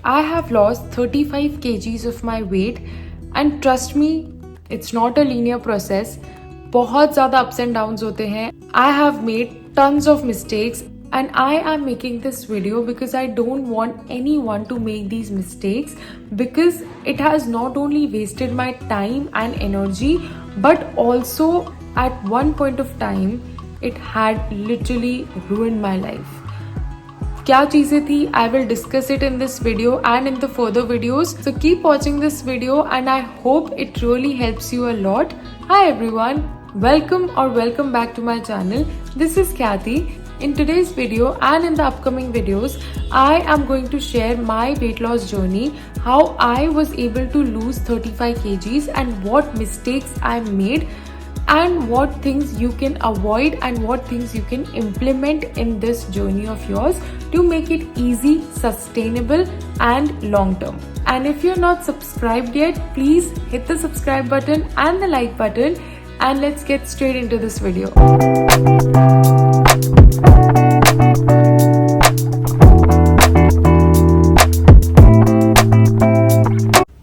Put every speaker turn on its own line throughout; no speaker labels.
I have lost 35 kgs of my weight and trust me, it's not a linear process. बहुत ज़्यादा ups and downs होते हैं. I have made tons of mistakes and I am making this video because I don't want anyone to make these mistakes because it has not only wasted my time and energy but also at one point of time it had literally ruined my life. क्या चीज़ें थी I will discuss it in this video and in the further videos. So keep watching this video and I hope it really helps you a lot. Hi everyone, welcome back to my channel. This is Khyati. In today's video and in the upcoming videos, I am going to share my weight loss journey, how I was able to lose 35 kgs and what mistakes I made and what things you can avoid and what things you can implement in this journey of yours to make it easy, sustainable and long term. And if you're not subscribed yet, please hit the subscribe button and the like button and let's get straight into this video.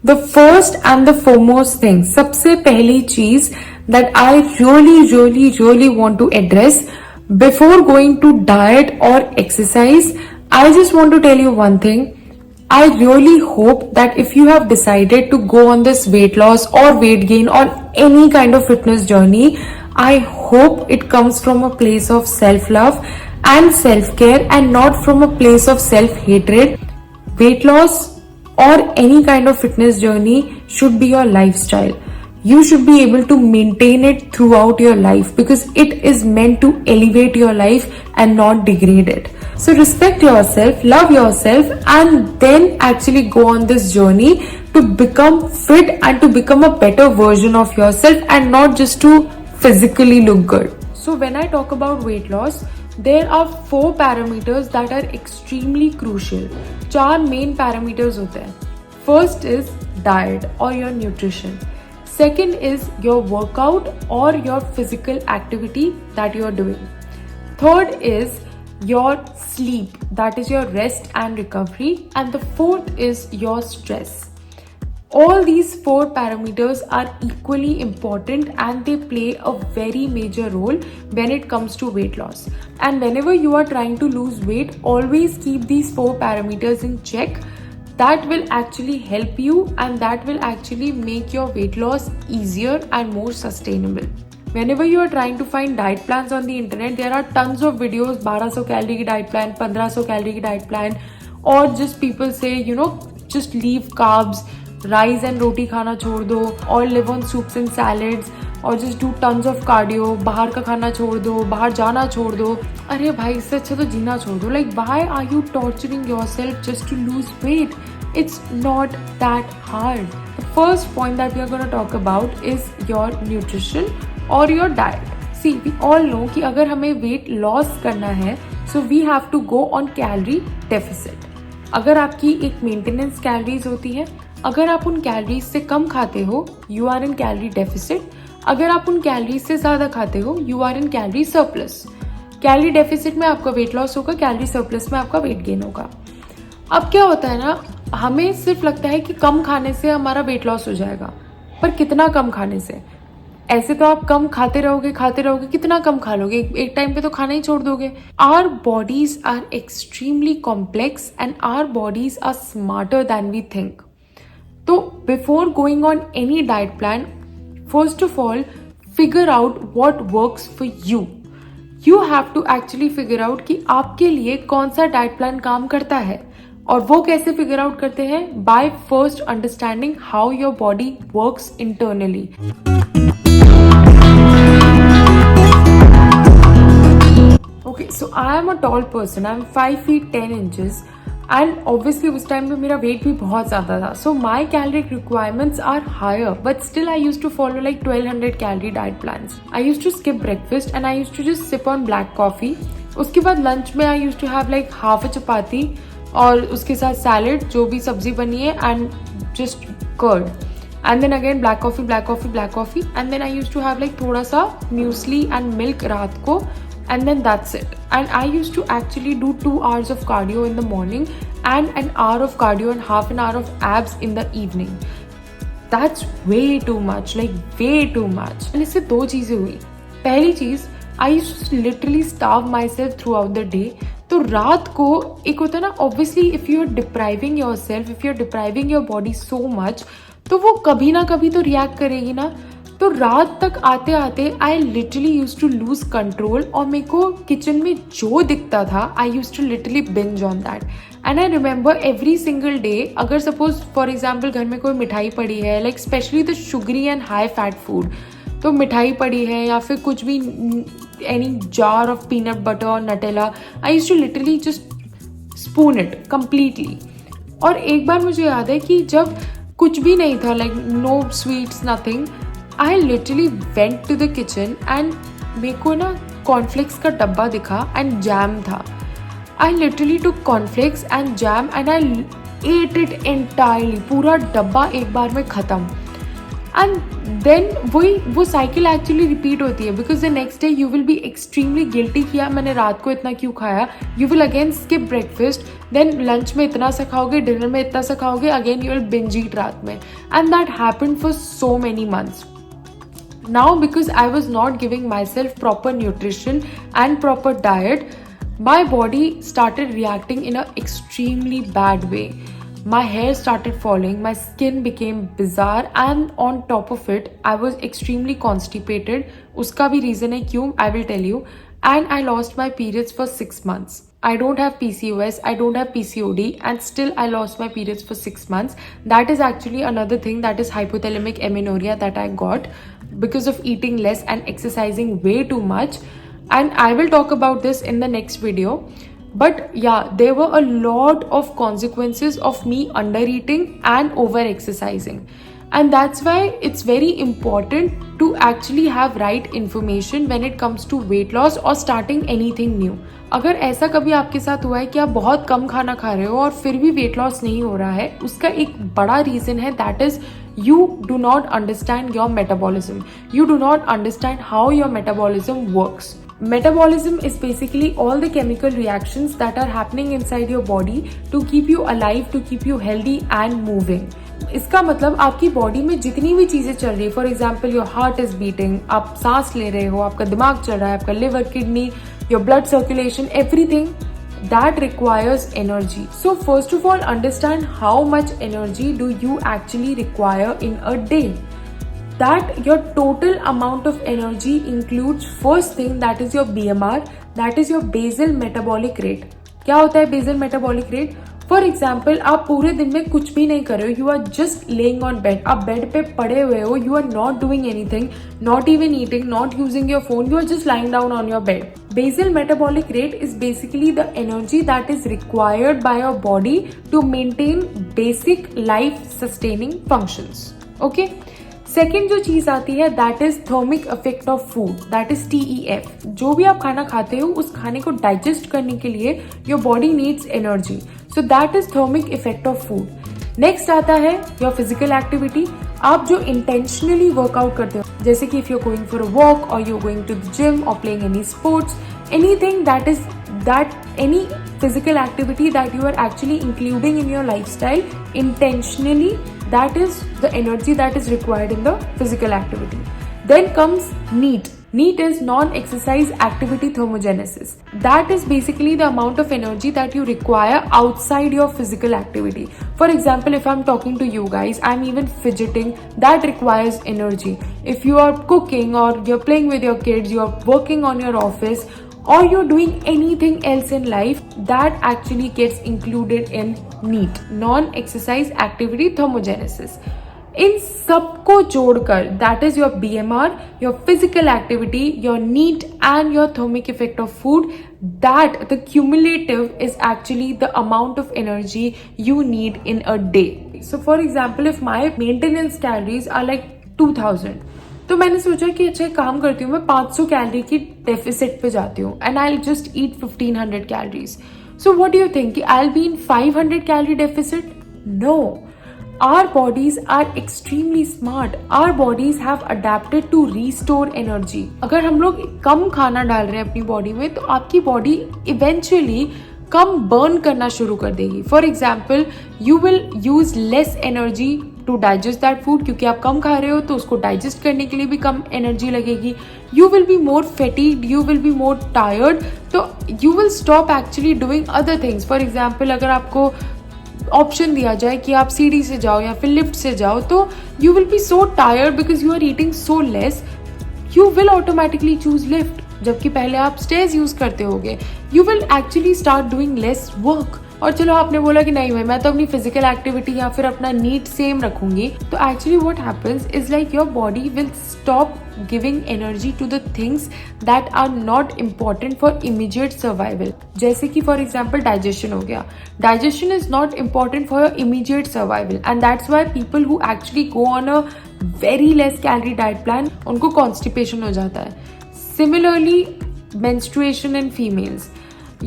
The first and the foremost thing, सबसे पहली चीज that I really want to address before going to diet or exercise, I just want to tell you one thing. I really hope that if you have decided to go on this weight loss or weight gain or any kind of fitness journey, I hope it comes from a place of self-love and self-care and not from a place of self-hatred. Weight loss or any kind of fitness journey should be your lifestyle. You should be able to maintain it throughout your life because it is meant to elevate your life and not degrade it. So respect yourself, love yourself and then actually go on this journey to become fit and to become a better version of yourself and not just to physically look good. So when I talk about weight loss, there are 4 parameters that are extremely crucial. 4 main parameters होते हैं. First is diet or your nutrition. Second is your workout or your physical activity that you are doing. Third is your sleep, that is your rest and recovery. And the fourth is your stress. All these 4 parameters are equally important and they play a very major role when it comes to weight loss. And whenever you are trying to lose weight, always keep these 4 parameters in check. That will actually help you and that will actually make your weight loss easier and more sustainable. Whenever you are trying to find diet plans on the internet, there are tons of videos, 1200 calorie की diet plan, 1500 calorie की diet plan, or just people say, just leave carbs, rice and roti खाना छोड़ दो, or live on soups and salads, और just do tons of cardio, बाहर का खाना छोड़ दो, बाहर जाना छोड़ दो. अरे भाई इससे अच्छा तो जीना छोड़ दो. Like why are you torturing yourself just to lose weight? It's not that hard. The first point that we are going to talk about is your nutrition or your diet. See, we all know कि अगर हमें weight loss करना है, so we have to go on calorie deficit. अगर आपकी एक maintenance calories होती है, अगर आप उन calories से कम खाते हो, you are in calorie deficit. अगर आप उन कैलोरीज से ज्यादा खाते हो you are in calorie surplus. Calorie deficit में आपका वेट लॉस होगा, कैलोरी सरप्लस में आपका वेट गेन होगा. अब क्या होता है ना, हमें सिर्फ लगता है कि कम खाने से हमारा वेट लॉस हो जाएगा, पर कितना कम खाने से? ऐसे तो आप कम खाते रहोगे, कितना कम खा लोगे? एक टाइम पे तो खाना ही छोड़ दोगे. Our bodies are extremely complex and our bodies are smarter than we think. तो before going on any diet plan, first of all, figure out what works for you. You have to actually figure out कि आपके लिए कौन सा diet plan काम करता है. और वो कैसे फिगर आउट करते हैं? By first understanding how your body works internally. Okay, so I am a tall person. I am 5 feet 10 inches. And obviously उस टाइम पे मेरा वेट भी बहुत ज़्यादा था. So my caloric requirements are higher, but still I used to follow like 1200 calorie diet plans. I used to skip breakfast and I used to just sip on black coffee. उसके बाद lunch में I used to have like half a chapati और उसके साथ salad, जो भी सब्जी बनी है, and just curd. And then again black coffee. And then I used to have like थोड़ा सा muesli and milk रात को and then that's it. And I used to actually do 2 hours of cardio in the morning and an hour of cardio and half an hour of abs in the evening. That's way too much, like way too much. And इससे 2 चीज़ें हुई. पहली चीज़, I used to literally starve myself throughout the day. तो रात को एक होता है ना, obviously if you are depriving yourself, if you are depriving your body so much, तो वो कभी ना कभी तो रिएक्ट करेगी ना. तो रात तक आते आते I literally use to lose control और मेरे को किचन में जो दिखता था I use to literally binge on that. And I remember every single day, अगर सपोज फॉर एग्जाम्पल घर में कोई मिठाई पड़ी है, like specially the sugary and high fat food, तो मिठाई पड़ी है या फिर कुछ भी, any jar of peanut butter और Nutella, I use to literally just spoon it completely. और एक बार मुझे याद है कि जब कुछ भी नहीं था, like no sweets nothing, I literally went to the kitchen and मेरे को ना कॉर्नफ्लेक्स का डब्बा दिखा and जैम था. I literally took cornflakes and jam and I ate it entirely. पूरा डब्बा एक बार में ख़त्म. And then वो साइकिल एक्चुअली रिपीट होती है because the next day you will be extremely guilty किया मैंने रात को इतना क्यों खाया. You will again skip breakfast, then lunch में इतना सा खाओगे, dinner में इतना सा खाओगे, again you will binge eat रात में. And that happened for so many months. Now because I was not giving myself proper nutrition and proper diet, my body started reacting in an extremely bad way. My hair started falling, my skin became bizarre and on top of it, I was extremely constipated. Uska bhi reason hai kyun, I will tell you. And I lost my periods for 6 months. I don't have PCOS, I don't have PCOD and still I lost my periods for 6 months. That is actually another thing, that is hypothalamic amenorrhea that I got because of eating less and exercising way too much. And I will talk about this in the next video. But yeah, there were a lot of consequences of me under eating and over exercising. And that's why it's very important to actually have right information when it comes to weight loss or starting anything new. अगर ऐसा कभी आपके साथ हुआ है कि आप बहुत कम खाना खा रहे हो और फिर भी वेट लॉस नहीं हो रहा है, उसका एक बड़ा रीजन है, that is you do not understand your metabolism. You do not understand how your metabolism works. Metabolism is basically all the chemical reactions that are happening inside your body to keep you alive, to keep you healthy and moving. इसका मतलब आपकी body में जितनी भी चीजें चल रही है, for example your heart is beating, आप सांस ले रहे हो, आपका दिमाग चल रहा है, आपका liver, kidney, your blood circulation, everything that requires energy. So first of all, understand how much energy do you actually require in a day. That your total amount of energy includes first thing, that is your BMR, that is your basal metabolic rate. क्या होता है basal metabolic rate? For example आप पूरे दिन में कुछ भी नहीं कर रहे हो, you are just laying on bed, आप बेड पे पड़े हुए हो, you are not doing anything, not even eating, not using your phone, you are just lying down on your bed. Basal metabolic rate is basically the energy that is required by your body to maintain basic life sustaining functions. Okay? Second जो चीज आती है that is thermic effect of food, that is TEF. जो भी आप खाना खाते हो उस खाने को डाइजेस्ट करने के लिए your body needs energy, so that is thermic effect of food. Next आता है योर फिजिकल एक्टिविटी. आप जो इंटेंशनली वर्कआउट करते हो, जैसे कि if you are going for a walk और you are going to the gym और playing any sports, anything that is that any physical activity that you are actually including in your lifestyle intentionally, that is the energy that is required in the physical activity. Then comes NEAT. NEAT is non-exercise activity thermogenesis. That is basically the amount of energy that you require outside your physical activity. For example, if I'm talking to you guys, I'm even fidgeting, that requires energy. If you are cooking or you're playing with your kids, you're working on your office, or you're doing anything else in life, that actually gets included in NEAT, non-exercise activity thermogenesis. इन सबको जोड़कर that is your BMR, your physical activity, your NEAT and your thermic effect of food, that the cumulative is actually the amount of energy you need in a day. So for example, if my maintenance calories are like 2000, तो मैंने सोचा कि अच्छा काम करती हूँ, मैं 500 calorie की डेफिसिट पे जाती हूँ and I just eat 1500 calories. So what do you think, I will be in 500 calorie deficit? No, Our bodies are extremely smart. Our bodies have adapted to restore energy. अगर हम लोग कम खाना डाल रहे हैं अपनी बॉडी में तो आपकी बॉडी इवेंचुअली कम बर्न करना शुरू कर देगी. For example you will use less energy to digest that food, क्योंकि आप कम खा रहे हो तो उसको डाइजेस्ट करने के लिए भी कम एनर्जी लगेगी. You will be more fatigued, you will be more tired, तो you will stop actually doing other things. For example अगर आपको ऑप्शन दिया जाए कि आप सीढ़ी से जाओ या फिर लिफ्ट से जाओ, तो you will be so tired because you are eating so less, you will automatically choose lift, जबकि पहले आप स्टेयर्स यूज करते होगे. You will actually start doing less work. और चलो आपने बोला कि नहीं भाई मैं तो अपनी फिजिकल एक्टिविटी या फिर अपना नीड सेम रखूंगी, तो actually what happens is like your body will stop giving energy to the things that are not important for immediate survival. जैसे कि फॉर एग्जाम्पल डाइजेशन हो गया. Digestion is not important for your immediate survival and that's why people who actually go on a very less calorie diet plan, उनको constipation हो जाता है. Similarly, menstruation in females.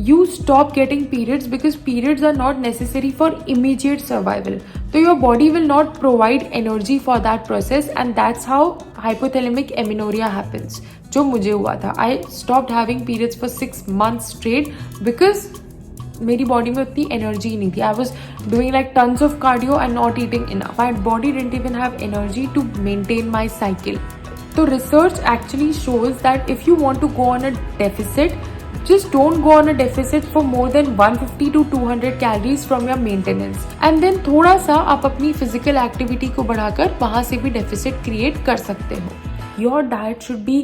You stop getting periods because periods are not necessary for immediate survival. So your body will not provide energy for that process and that's how hypothalamic amenorrhea happens. जो मुझे हुआ था. I stopped having periods for 6 months straight because मेरी body में उतनी energy नहीं थी. I was doing like tons of cardio and not eating enough. My body didn't even have energy to maintain my cycle. So research actually shows that if you want to go on a deficit, just don't go on a deficit for more than 150 to 200 calories from your maintenance. And then थोड़ा सा आप अपनी physical activity को बढ़ाकर वहाँ से भी deficit create कर सकते हो. Your diet should be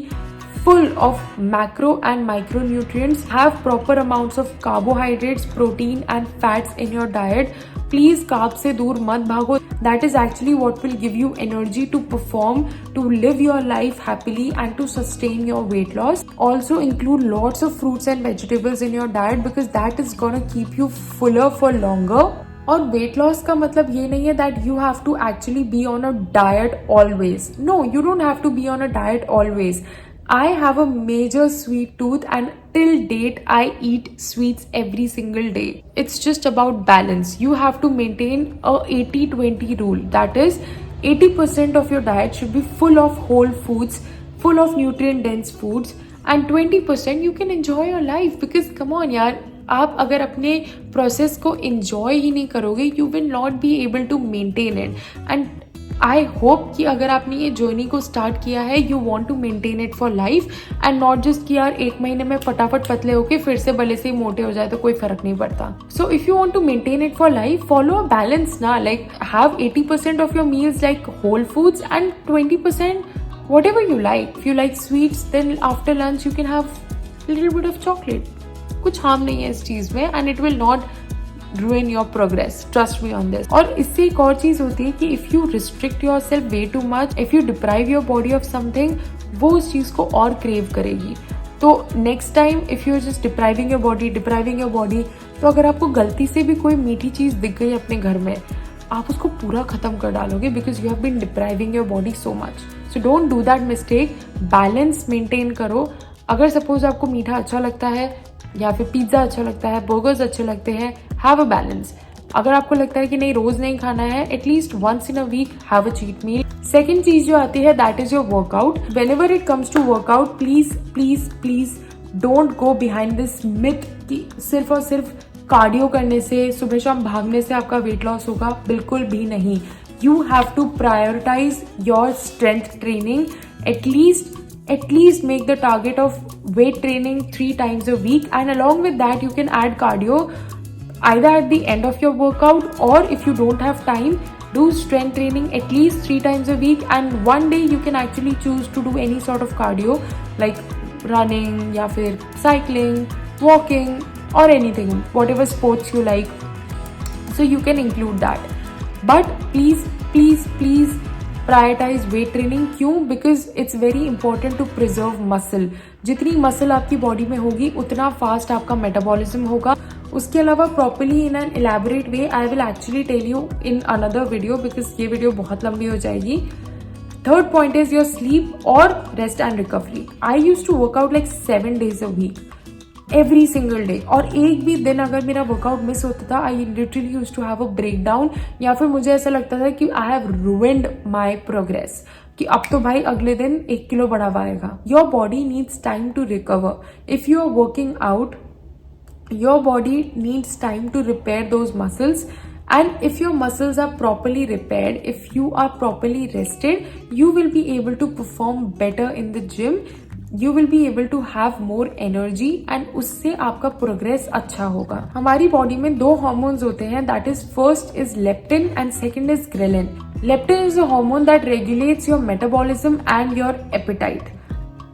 full of macro and micronutrients. Have proper amounts of carbohydrates, protein and fats in your diet. Please carb से दूर मत भागो. That is actually what will give you energy to perform, to live your life happily and to sustain your weight loss. Also include lots of fruits and vegetables in your diet because that is gonna keep you fuller for longer. और weight loss का मतलब ये नहीं है that you have to actually be on a diet always. No, you don't have to be on a diet always. I have a major sweet tooth and till date I eat sweets every single day. It's just about balance. You have to maintain a 80-20 rule. That is 80% of your diet should be full of whole foods, full of nutrient dense foods and 20% you can enjoy your life because come on यार, आप अगर अपने process को enjoy ही नहीं करोगे you will not be able to maintain it. And I hope कि अगर आपने ये जर्नी को स्टार्ट किया है you want to maintain it for life and not just कि यार 1 महीने में फटाफट पतले होके फिर से भले से ही मोटे हो जाए तो कोई फर्क नहीं पड़ता. So if you want to maintain it for life follow a balance ना. Like have 80% of your meals like whole foods and 20% whatever you like. If you like sweets then after lunch you can have little bit of chocolate. कुछ harm नहीं है इस चीज में and it will not ruin your progress. Trust me on this. और इससे एक और चीज होती है कि if you restrict yourself way too much, if you deprive your body of something, वो उस चीज को और crave करेगी. तो next time if you are just depriving your body, तो अगर आपको गलती से भी कोई मीठी चीज दिख गई अपने घर में, आप उसको पूरा खत्म कर डालोगे because you have been depriving your body so much. So don't do that mistake. Balance maintain करो. अगर सपोज आपको मीठा अच्छा लगता है या फिर पिज्जा अच्छा लगता है, बर्गर्स अच्छे लगते हैं, हैव अ बैलेंस. अगर आपको लगता है कि नहीं रोज नहीं खाना है, at least once in a week have a cheat meal. Second चीज जो आती है that is your workout. Whenever it comes to workout please please please don't go behind this myth कि सिर्फ और सिर्फ कार्डियो करने से, सुबह शाम भागने से आपका वेट लॉस होगा. बिल्कुल भी नहीं. You have to prioritise your strength training. At least make the target of weight training 3 times a week and along with that you can add cardio either at the end of your workout or if you don't have time do strength training at least 3 times a week and one day you can actually choose to do any sort of cardio like running या फिर cycling, walking or anything, whatever sports you like, so you can include that. But please prioritise weight training. क्यों? Because it's very important to preserve muscle. जितनी muscle आपकी body में होगी उतना fast आपका metabolism होगा. उसके अलावा properly in an elaborate way I will actually tell you in another video because ये वीडियो बहुत लंबी हो जाएगी. Third point is your sleep और rest and recovery. I use to work out like 7 days a week. Every single day. और एक भी दिन अगर मेरा वर्कआउट मिस होता था, I literally use to have a breakdown, या फिर मुझे ऐसा लगता था कि I have ruined my progress, कि अब तो भाई अगले दिन 1 किलो बढ़ा पाएगा। Your body needs time to recover. If you are working out, your body needs time to repair those muscles, and if your muscles are properly repaired, if you are properly rested, you will be able to perform better in the gym, you will be able to have more energy, and उससे आपका progress अच्छा होगा। हमारी body में 2 hormones होते हैं, that is first is leptin and second is ghrelin. Leptin is a hormone that regulates your metabolism and your appetite.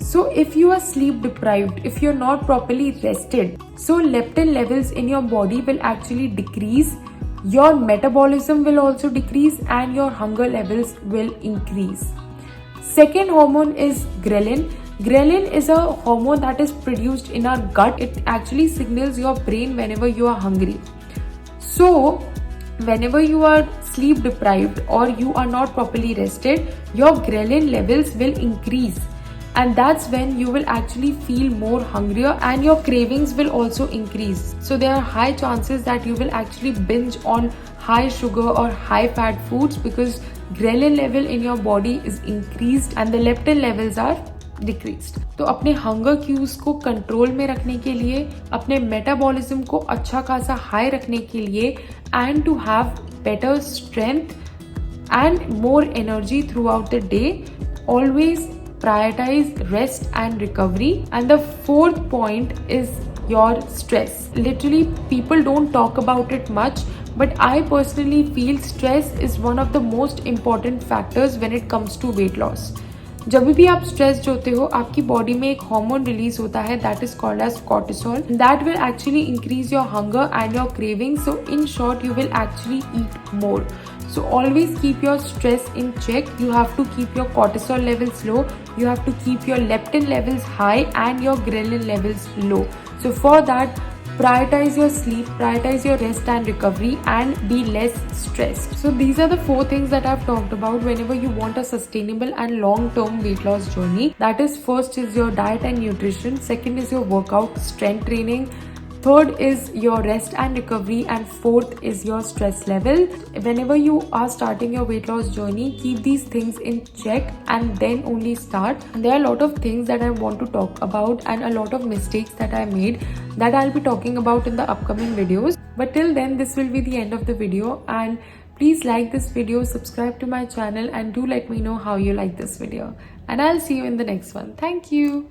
So if you are sleep deprived, if you're not properly rested, so leptin levels in your body will actually decrease, your metabolism will also decrease, and your hunger levels will increase. Second hormone is ghrelin. Ghrelin is a hormone that is produced in our gut. It actually signals your brain whenever you are hungry. So whenever you are sleep deprived or you are not properly rested, your ghrelin levels will increase, and that's when you will actually feel more hungrier, and your cravings will also increase. So there are high chances that you will actually binge on high sugar or high fat foods, because ghrelin level in your body is increased and the leptin levels are decreased. तो अपने hunger cues को control में रखने के लिए, अपने metabolism को अच्छा खासा हाई रखने के लिए, and to have better strength and more energy throughout the day, always prioritize rest and recovery. And the fourth point is your stress. Literally people don't talk about it much, but I personally feel stress is one of the most important factors when it comes to weight loss. जब भी आप stressed होते हो, आपकी body में एक hormone release होता है, that is called as cortisol, that will actually increase your hunger and your craving. So in short you will actually eat more. So always keep your stress in check. You have to keep your cortisol levels low. You have to keep your leptin levels high and your ghrelin levels low. So for that, prioritize your sleep, prioritize your rest and recovery, and be less stressed. So these are the 4 things that I've talked about whenever you want a sustainable and long-term weight loss journey. That is, first is your diet and nutrition. Second is your workout, strength training. Third is your rest and recovery, and fourth is your stress level. Whenever you are starting your weight loss journey, keep these things in check and then only start. There are a lot of things that I want to talk about and a lot of mistakes that I made that I'll be talking about in the upcoming videos. But till then, this will be the end of the video, and please like this video, subscribe to my channel, and do let me know how you like this video. And I'll see you in the next one. Thank you.